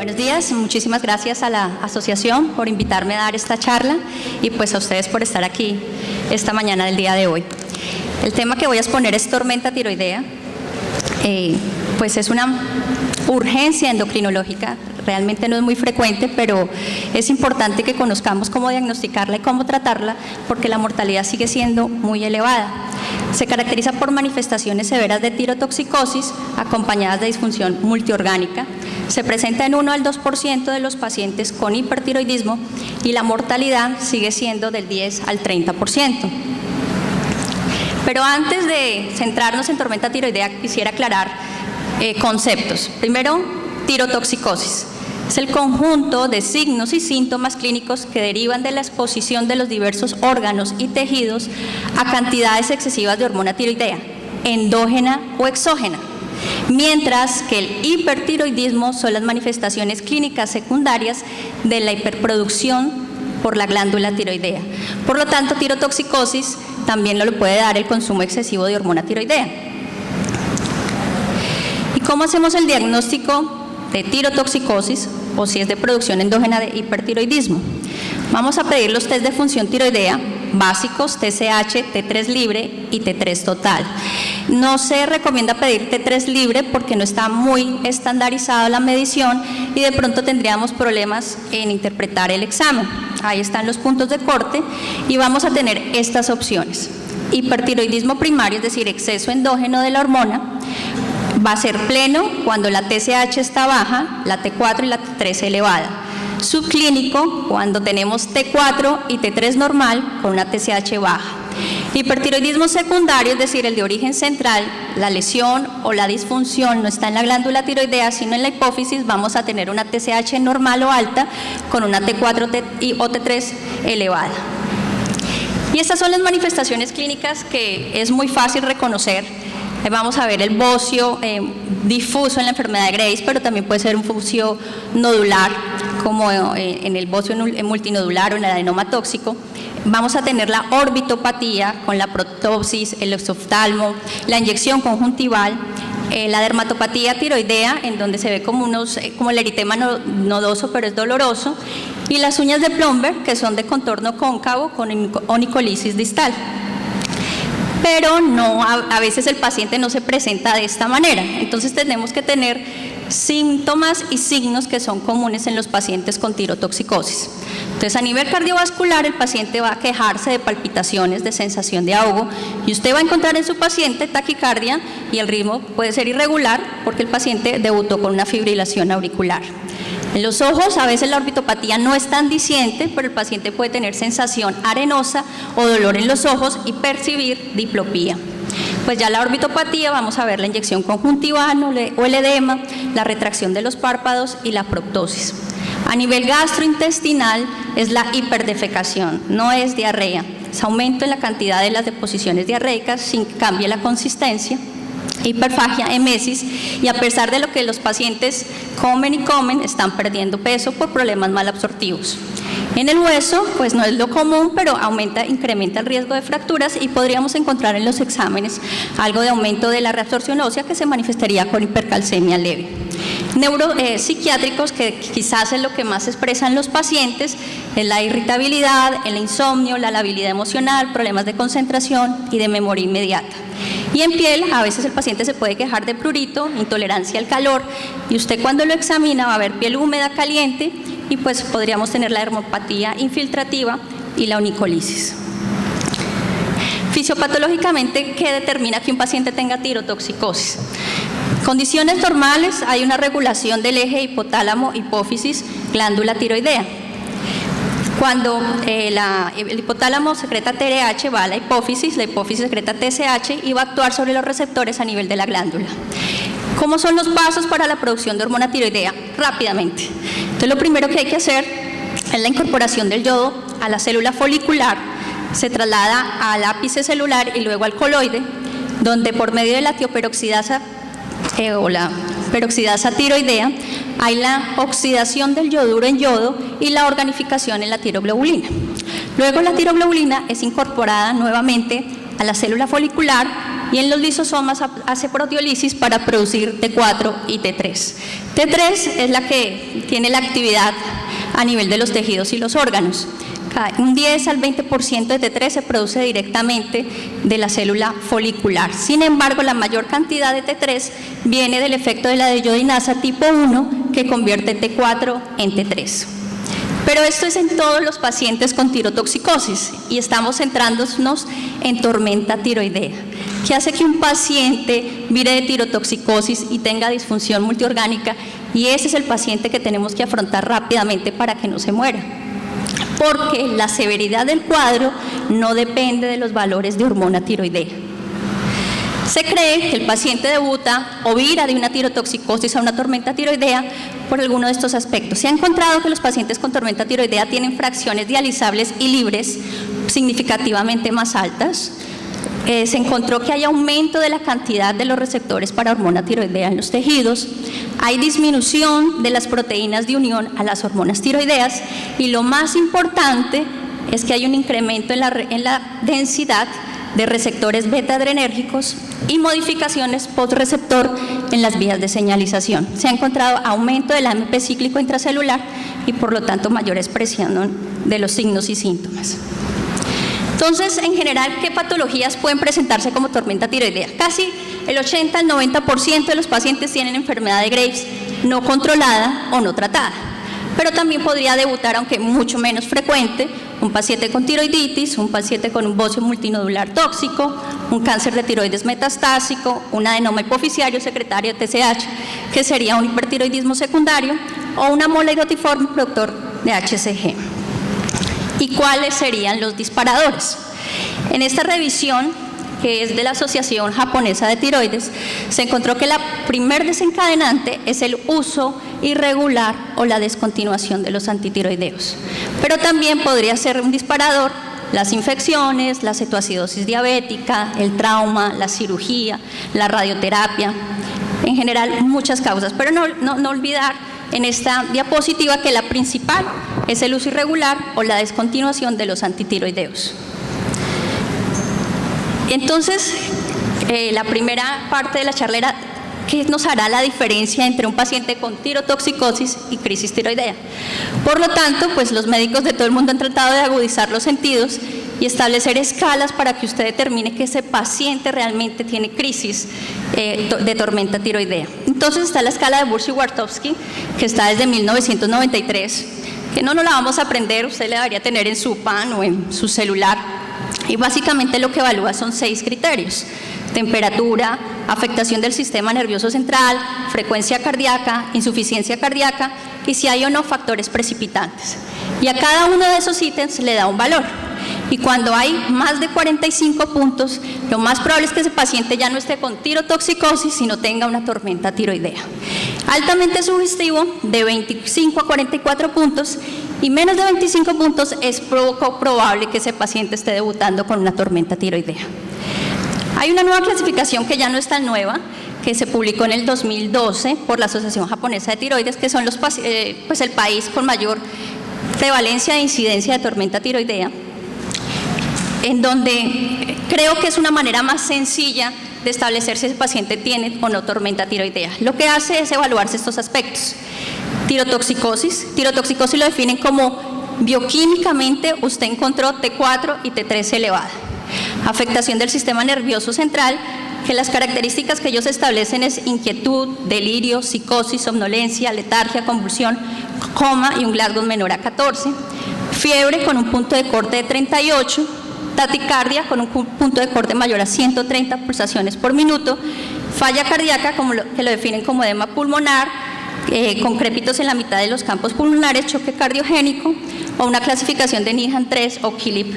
Buenos días, muchísimas gracias a la asociación por invitarme a dar esta charla y pues a ustedes por estar aquí esta mañana del día de hoy. El tema que voy a exponer es tormenta tiroidea, pues es una urgencia endocrinológica, realmente no es muy frecuente, pero es importante que conozcamos cómo diagnosticarla y cómo tratarla porque la mortalidad sigue siendo muy elevada. Se caracteriza por manifestaciones severas de tirotoxicosis acompañadas de disfunción multiorgánica. Se presenta en 1 al 2% de los pacientes con hipertiroidismo y la mortalidad sigue siendo del 10 al 30%. Pero antes de centrarnos en tormenta tiroidea, quisiera aclarar conceptos. Primero, tirotoxicosis. Es el conjunto de signos y síntomas clínicos que derivan de la exposición de los diversos órganos y tejidos a cantidades excesivas de hormona tiroidea, endógena o exógena, mientras que el hipertiroidismo son las manifestaciones clínicas secundarias de la hiperproducción por la glándula tiroidea. Por lo tanto, tirotoxicosis también lo puede dar el consumo excesivo de hormona tiroidea. ¿Y cómo hacemos el diagnóstico de tirotoxicosis o si es de producción endógena de hipertiroidismo? Vamos a pedir los test de función tiroidea básicos, TSH, T3 libre y T3 total. No se recomienda pedir T3 libre porque no está muy estandarizada la medición y de pronto tendríamos problemas en interpretar el examen. Ahí están los puntos de corte y vamos a tener estas opciones. Hipertiroidismo primario, es decir, exceso endógeno de la hormona, va a ser pleno cuando la TSH está baja, la T4 y la T3 elevada. Subclínico cuando tenemos T4 y T3 normal con una TSH baja. Hipertiroidismo secundario, es decir, el de origen central, la lesión o la disfunción no está en la glándula tiroidea, sino en la hipófisis, vamos a tener una TSH normal o alta con una T4 o T3 elevada. Y estas son las manifestaciones clínicas que es muy fácil reconocer. Vamos a ver el bocio difuso en la enfermedad de Graves, pero también puede ser un bocio nodular, como en el bocio multinodular o en el adenoma tóxico. Vamos a tener la orbitopatía con la proptosis, el exoftalmo, la inyección conjuntival, la dermatopatía tiroidea, en donde se ve como el eritema nodoso, pero es doloroso, y las uñas de Plomber, que son de contorno cóncavo con onicolisis distal. Pero no, a veces el paciente no se presenta de esta manera, entonces tenemos que tener síntomas y signos que son comunes en los pacientes con tirotoxicosis. Entonces, a nivel cardiovascular, el paciente va a quejarse de palpitaciones, de sensación de ahogo, y usted va a encontrar en su paciente taquicardia y el ritmo puede ser irregular porque el paciente debutó con una fibrilación auricular. En los ojos, a veces la orbitopatía no es tan diciente, pero el paciente puede tener sensación arenosa o dolor en los ojos y percibir diplopía. Pues ya la orbitopatía, vamos a ver la inyección conjuntival o el edema, la retracción de los párpados y la proptosis. A nivel gastrointestinal es la hiperdefecación, no es diarrea, es aumento en la cantidad de las deposiciones diarreicas sin que cambie la consistencia. Hiperfagia, emesis, y a pesar de lo que los pacientes comen, están perdiendo peso por problemas malabsortivos. En el hueso, pues no es lo común, pero incrementa el riesgo de fracturas y podríamos encontrar en los exámenes algo de aumento de la reabsorción ósea que se manifestaría con hipercalcemia leve. Neuropsiquiátricos, que quizás es lo que más expresan los pacientes, es la irritabilidad, el insomnio, la labilidad emocional, problemas de concentración y de memoria inmediata. Y en piel, a veces el paciente se puede quejar de prurito, intolerancia al calor, y usted cuando lo examina va a ver piel húmeda, caliente, y pues podríamos tener la dermopatía infiltrativa y la onicolisis. Fisiopatológicamente, ¿qué determina que un paciente tenga tirotoxicosis? Condiciones normales, hay una regulación del eje hipotálamo-hipófisis, glándula tiroidea. Cuando el hipotálamo secreta TRH, va a la hipófisis secreta TSH y va a actuar sobre los receptores a nivel de la glándula. ¿Cómo son los pasos para la producción de hormona tiroidea? Rápidamente. Entonces, lo primero que hay que hacer es la incorporación del yodo a la célula folicular, se traslada al ápice celular y luego al coloide, donde por medio de la tioperoxidasa o la peroxidasa tiroidea hay la oxidación del yoduro en yodo y la organificación en la tiroglobulina. Luego la tiroglobulina es incorporada nuevamente a la célula folicular y en los lisosomas hace proteólisis para producir T4 y T3. T3 es la que tiene la actividad a nivel de los tejidos y los órganos. Un 10 al 20% de T3 se produce directamente de la célula folicular. Sin embargo, la mayor cantidad de T3 viene del efecto de la deiodinasa tipo 1 que convierte T4 en T3. Pero esto es en todos los pacientes con tirotoxicosis y estamos centrándonos en tormenta tiroidea, que hace que un paciente vire de tirotoxicosis y tenga disfunción multiorgánica, y ese es el paciente que tenemos que afrontar rápidamente para que no se muera, porque la severidad del cuadro no depende de los valores de hormona tiroidea. Se cree que el paciente debuta o vira de una tirotoxicosis a una tormenta tiroidea por alguno de estos aspectos. Se ha encontrado que los pacientes con tormenta tiroidea tienen fracciones dializables y libres significativamente más altas. Se encontró que hay aumento de la cantidad de los receptores para hormona tiroidea en los tejidos, hay disminución de las proteínas de unión a las hormonas tiroideas y lo más importante es que hay un incremento en la densidad de receptores beta-adrenérgicos y modificaciones post-receptor en las vías de señalización. Se ha encontrado aumento del AMP cíclico intracelular y por lo tanto mayor expresión de los signos y síntomas. Entonces, en general, ¿qué patologías pueden presentarse como tormenta tiroidea? Casi el 80 al 90% de los pacientes tienen enfermedad de Graves no controlada o no tratada, pero también podría debutar, aunque mucho menos frecuente, un paciente con tiroiditis, un paciente con un bocio multinodular tóxico, un cáncer de tiroides metastásico, un adenoma hipoficiario secretario de TSH, que sería un hipertiroidismo secundario, o una mola hidrotiforme productor de HCG. ¿Y cuáles serían los disparadores? En esta revisión, que es de la Asociación Japonesa de Tiroides, se encontró que la primer desencadenante es el uso irregular o la descontinuación de los antitiroideos. Pero también podría ser un disparador las infecciones, la cetoacidosis diabética, el trauma, la cirugía, la radioterapia, en general muchas causas. Pero no olvidar en esta diapositiva que la principal es el uso irregular o la descontinuación de los antitiroideos. Entonces, la primera parte de la charla era ¿qué nos hará la diferencia entre un paciente con tirotoxicosis y crisis tiroidea? Por lo tanto, pues los médicos de todo el mundo han tratado de agudizar los sentidos y establecer escalas para que usted determine que ese paciente realmente tiene crisis de tormenta tiroidea. Entonces está la escala de Bursi-Wartowski, que está desde 1993, que no nos la vamos a aprender, usted la debería tener en su PAN o en su celular. Y básicamente lo que evalúa son 6 criterios: temperatura, afectación del sistema nervioso central, frecuencia cardíaca, insuficiencia cardíaca y si hay o no factores precipitantes. Y a cada uno de esos ítems le da un valor. Y cuando hay más de 45 puntos, lo más probable es que ese paciente ya no esté con tirotoxicosis, sino tenga una tormenta tiroidea. Altamente sugestivo, de 25 a 44 puntos, y menos de 25 puntos es poco probable que ese paciente esté debutando con una tormenta tiroidea. Hay una nueva clasificación que ya no es tan nueva, que se publicó en el 2012 por la Asociación Japonesa de Tiroides, que son pues el país con mayor prevalencia e incidencia de tormenta tiroidea, en donde creo que es una manera más sencilla de establecer si ese paciente tiene o no tormenta tiroidea. Lo que hace es evaluarse estos aspectos. Tirotoxicosis lo definen como bioquímicamente usted encontró T4 y T3 elevada. Afectación del sistema nervioso central, que las características que ellos establecen es inquietud, delirio, psicosis, somnolencia, letargia, convulsión, coma y un Glasgow menor a 14. Fiebre con un punto de corte de 38. Taticardia con un punto de corte mayor a 130 pulsaciones por minuto. Falla cardíaca, que lo definen como edema pulmonar, con crépitos en la mitad de los campos pulmonares, choque cardiogénico, o una clasificación de NIHAN 3 o KILIP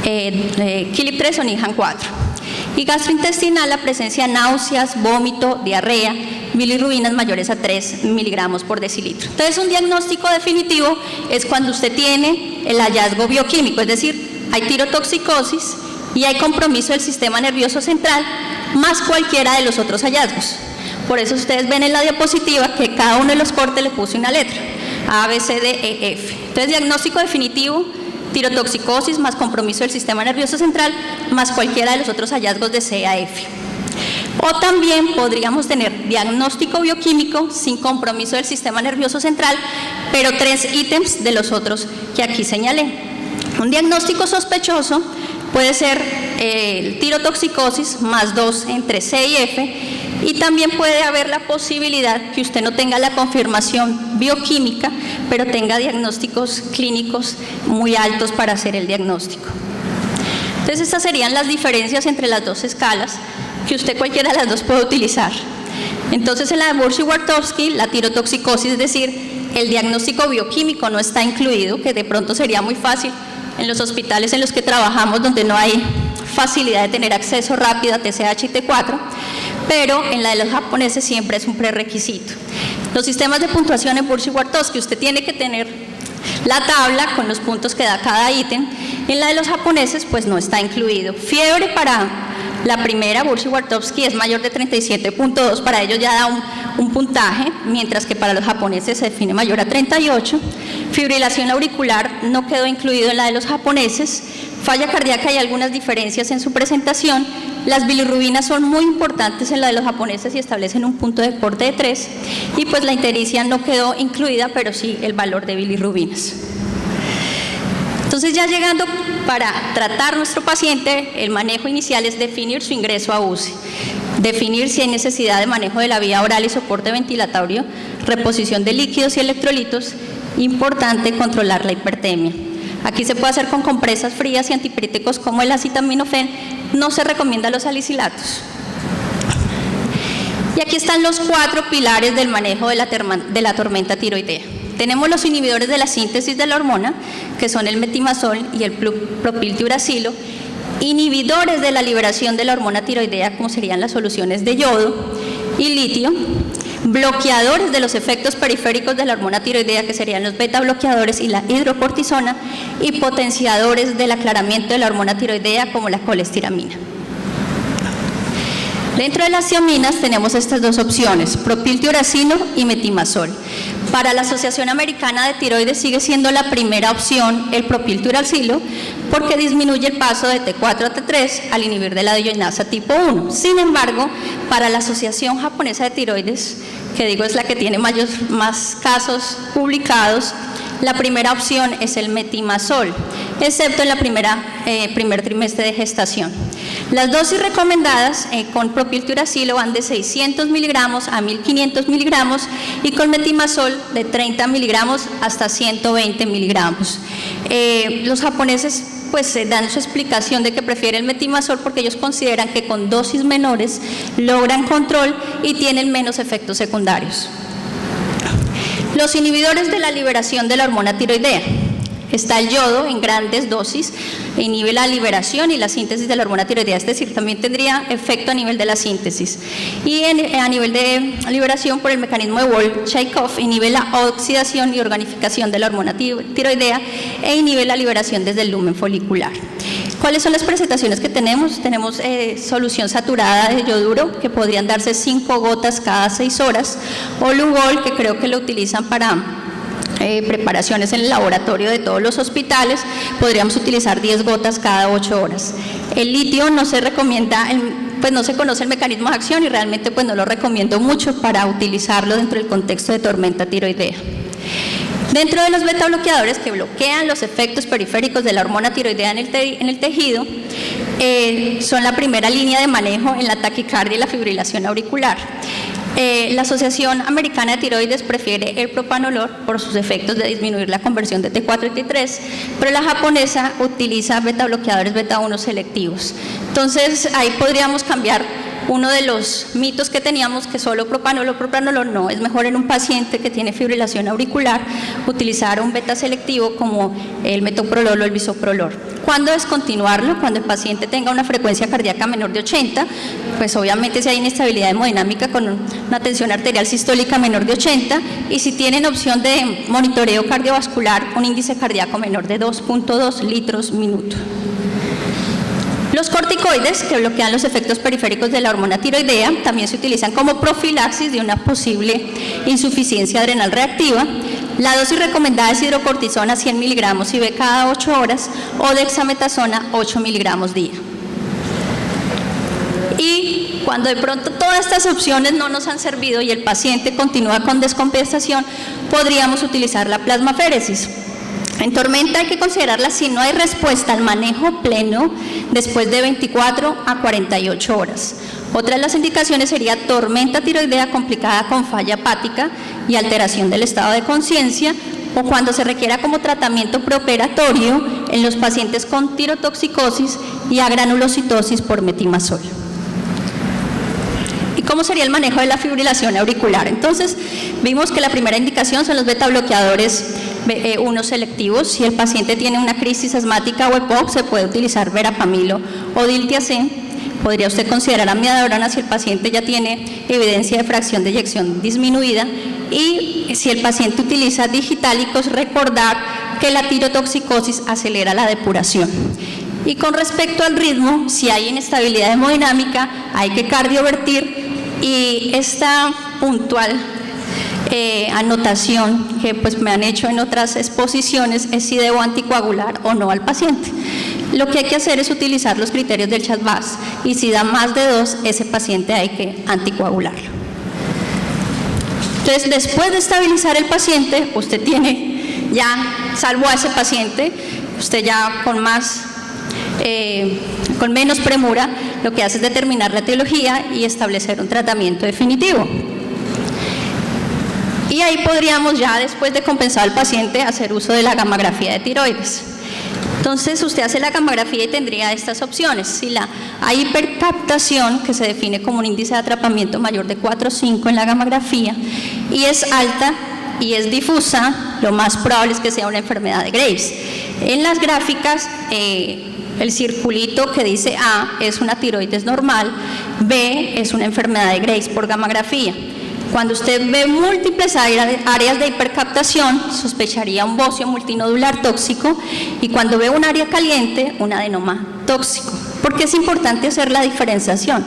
3 o NIHAN 4. Y gastrointestinal, la presencia de náuseas, vómito, diarrea, bilirrubinas mayores a 3 miligramos por decilitro. Entonces, un diagnóstico definitivo es cuando usted tiene el hallazgo bioquímico, es decir, hay tirotoxicosis y hay compromiso del sistema nervioso central, más cualquiera de los otros hallazgos. Por eso ustedes ven en la diapositiva que cada uno de los cortes le puse una letra, A, B, C, D, E, F. Entonces, diagnóstico definitivo tirotoxicosis más compromiso del sistema nervioso central, más cualquiera de los otros hallazgos de CAF. O también podríamos tener diagnóstico bioquímico sin compromiso del sistema nervioso central, pero 3 ítems de los otros que aquí señalé. Un diagnóstico sospechoso puede ser tirotoxicosis más 2 entre C y F, y también puede haber la posibilidad que usted no tenga la confirmación bioquímica, pero tenga diagnósticos clínicos muy altos para hacer el diagnóstico. Entonces, estas serían las diferencias entre las dos escalas, que usted cualquiera de las dos puede utilizar. Entonces, en la de Borsi-Wartowski, la tirotoxicosis, es decir, el diagnóstico bioquímico no está incluido, que de pronto sería muy fácil en los hospitales en los que trabajamos, donde no hay facilidad de tener acceso rápido a TSH y T4, pero en la de los japoneses siempre es un prerequisito. Los sistemas de puntuación en Borsi-Wartowski, usted tiene que tener la tabla con los puntos que da cada ítem. En la de los japoneses, pues no está incluido. Fiebre para la primera, Borsi-Wartowski, es mayor de 37.2, para ellos ya da un puntaje, mientras que para los japoneses se define mayor a 38. Fibrilación auricular no quedó incluido en la de los japoneses. Falla cardíaca, hay algunas diferencias en su presentación. Las bilirrubinas son muy importantes en la de los japoneses y establecen un punto de corte de 3. Y pues la ictericia no quedó incluida, pero sí el valor de bilirrubinas. Entonces, ya llegando para tratar nuestro paciente, el manejo inicial es definir su ingreso a UCI, definir si hay necesidad de manejo de la vía oral y soporte ventilatorio, reposición de líquidos y electrolitos. Importante controlar la hipertemia. Aquí se puede hacer con compresas frías y antipiréticos como el acetaminofén. No se recomienda los salicilatos. Y aquí están los 4 pilares del manejo de la tormenta tiroidea. Tenemos los inhibidores de la síntesis de la hormona, que son el metimazol y el propiltiuracilo, inhibidores de la liberación de la hormona tiroidea, como serían las soluciones de yodo y litio, bloqueadores de los efectos periféricos de la hormona tiroidea, que serían los beta bloqueadores y la hidrocortisona, y potenciadores del aclaramiento de la hormona tiroidea, como la colestiramina. Dentro de las tiaminas tenemos estas dos opciones, propiltiuracilo y metimazol. Para la Asociación Americana de Tiroides sigue siendo la primera opción el propiltiuracilo, porque disminuye el paso de T4 a T3 al inhibir de la dioinasa tipo 1. Sin embargo, para la Asociación Japonesa de Tiroides, que digo es la que tiene más casos publicados, la primera opción es el metimazol, excepto en la primer trimestre de gestación. Las dosis recomendadas con propiltiuracilo van de 600 miligramos a 1500 miligramos y con metimazol de 30 miligramos hasta 120 miligramos. Los japoneses pues dan su explicación de que prefieren el metimazol porque ellos consideran que con dosis menores logran control y tienen menos efectos secundarios. Los inhibidores de la liberación de la hormona tiroidea. Está el yodo en grandes dosis, inhibe la liberación y la síntesis de la hormona tiroidea, es decir, también tendría efecto a nivel de la síntesis. Y a nivel de liberación, por el mecanismo de Wolff-Chaikoff, inhibe la oxidación y organificación de la hormona tiroidea e inhibe la liberación desde el lumen folicular. ¿Cuáles son las presentaciones que tenemos? Tenemos solución saturada de yoduro, que podrían darse 5 gotas cada 6 horas, o Lugol, que creo que lo utilizan para preparaciones en el laboratorio de todos los hospitales, podríamos utilizar 10 gotas cada 8 horas. El litio no se recomienda, pues no se conoce el mecanismo de acción y realmente pues no lo recomiendo mucho para utilizarlo dentro del contexto de tormenta tiroidea. Dentro de los beta bloqueadores que bloquean los efectos periféricos de la hormona tiroidea en el tejido, son la primera línea de manejo en la taquicardia y la fibrilación auricular. La Asociación Americana de Tiroides prefiere el propanolol por sus efectos de disminuir la conversión de T4 y T3, pero la japonesa utiliza beta bloqueadores beta 1 selectivos. Entonces ahí podríamos cambiar uno de los mitos que teníamos, que solo propanolol no, es mejor en un paciente que tiene fibrilación auricular utilizar un beta selectivo como el metoprolol o el bisoprolol. ¿Cuándo descontinuarlo? Cuando el paciente tenga una frecuencia cardíaca menor de 80, pues obviamente si hay inestabilidad hemodinámica con una tensión arterial sistólica menor de 80, y si tienen opción de monitoreo cardiovascular, un índice cardíaco menor de 2.2 litros minuto. Los corticoides, que bloquean los efectos periféricos de la hormona tiroidea, también se utilizan como profilaxis de una posible insuficiencia adrenal reactiva. La dosis recomendada es hidrocortisona 100 miligramos IV cada 8 horas o dexametasona 8 miligramos día. Y cuando de pronto todas estas opciones no nos han servido y el paciente continúa con descompensación, podríamos utilizar la plasmaféresis. En tormenta hay que considerarla si no hay respuesta al manejo pleno después de 24 a 48 horas. Otra de las indicaciones sería tormenta tiroidea complicada con falla hepática y alteración del estado de conciencia, o cuando se requiera como tratamiento preoperatorio en los pacientes con tirotoxicosis y agranulocitosis por metimazol. ¿Y cómo sería el manejo de la fibrilación auricular? Entonces, vimos que la primera indicación son los beta bloqueadores unos selectivos. Si el paciente tiene una crisis asmática o EPOC, se puede utilizar verapamilo o diltiazem. Podría usted considerar amiodarona si el paciente ya tiene evidencia de fracción de eyección disminuida. Y si el paciente utiliza digitálicos, recordar que la tirotoxicosis acelera la depuración. Y con respecto al ritmo, si hay inestabilidad hemodinámica, hay que cardiovertir, y esta puntual anotación que pues me han hecho en otras exposiciones es si debo anticoagular o no al paciente. Lo que hay que hacer es utilizar los criterios del CHADVAS, y si da más de 2, ese paciente hay que anticoagularlo. Entonces, después de estabilizar el paciente, usted tiene ya, salvo a ese paciente, usted ya con menos premura, lo que hace es determinar la etiología y establecer un tratamiento definitivo. Y ahí podríamos ya, después de compensar al paciente, hacer uso de la gammagrafía de tiroides. Entonces, usted hace la gammagrafía y tendría estas opciones. Si hay hipercaptación, que se define como un índice de atrapamiento mayor de 4 o 5 en la gammagrafía, y es alta y es difusa, lo más probable es que sea una enfermedad de Graves. En las gráficas, el circulito que dice A es una tiroides normal, B es una enfermedad de Graves por gammagrafía. Cuando usted ve múltiples áreas de hipercaptación, sospecharía un bocio multinodular tóxico, y cuando ve un área caliente, un adenoma tóxico. ¿Por qué es importante hacer la diferenciación?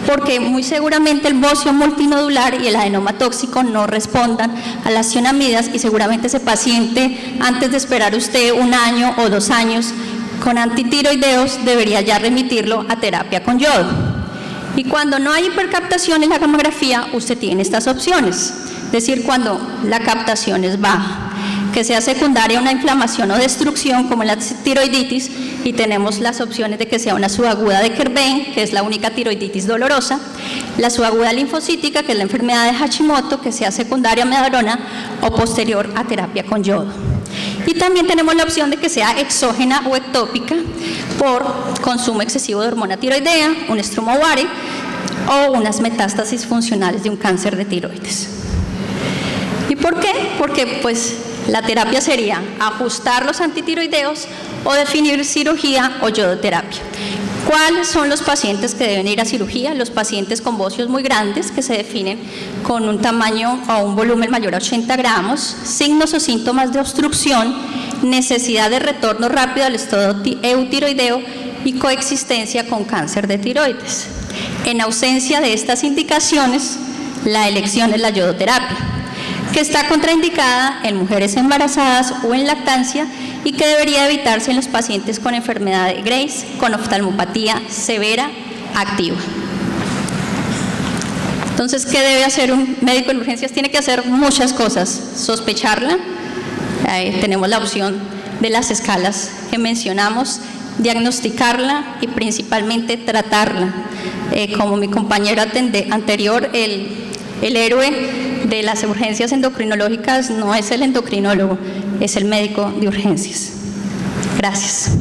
Porque muy seguramente el bocio multinodular y el adenoma tóxico no respondan a las cionamidas, y seguramente ese paciente, antes de esperar usted 1 año o 2 años con antitiroideos, debería ya remitirlo a terapia con yodo. Y cuando no hay hipercaptación en la gammagrafía, usted tiene estas opciones. Es decir, cuando la captación es baja, que sea secundaria a una inflamación o destrucción como la tiroiditis, y tenemos las opciones de que sea una subaguda de Kerbein, que es la única tiroiditis dolorosa, la subaguda linfocítica, que es la enfermedad de Hashimoto, que sea secundaria a amiodarona o posterior a terapia con yodo. Y también tenemos la opción de que sea exógena o ectópica por consumo excesivo de hormona tiroidea, un stromo-ovario o unas metástasis funcionales de un cáncer de tiroides. ¿Y por qué? Porque pues la terapia sería ajustar los antitiroideos o definir cirugía o yodoterapia. ¿Cuáles son los pacientes que deben ir a cirugía? Los pacientes con bocios muy grandes, que se definen con un tamaño o un volumen mayor a 80 gramos, signos o síntomas de obstrucción, necesidad de retorno rápido al estado eutiroideo y coexistencia con cáncer de tiroides. En ausencia de estas indicaciones, la elección es la yodoterapia, que está contraindicada en mujeres embarazadas o en lactancia, y que debería evitarse en los pacientes con enfermedad de Graves, con oftalmopatía severa activa. Entonces, ¿qué debe hacer un médico de urgencias? Tiene que hacer muchas cosas: sospecharla, tenemos la opción de las escalas que mencionamos, diagnosticarla y principalmente tratarla. Como mi compañero anterior, el héroe de las urgencias endocrinológicas no es el endocrinólogo, es el médico de urgencias. Gracias.